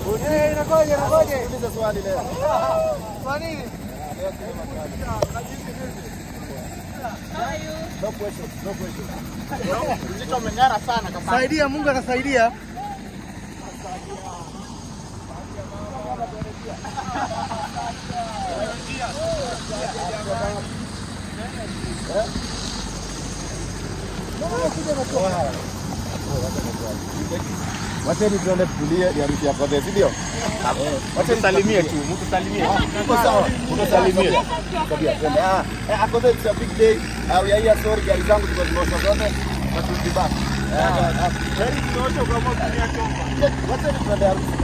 Ngoja. Uliza swali leo. Kwa nini? No question. Mzito umeng'ara sana kama. Saidia, Mungu anasaidia. Wacha ni tuende tulie ya ruti hapo ndio. Wacha nisalimie tu, mtusalimie. Uko sawa? Mtusalimie. Kabia twende. Hapo it's a big day. We are here sorry gari zangu ziko zimeosha zote. But we'll be back. Gari zote kama kunia chomba. Wacha ni tuende harusi.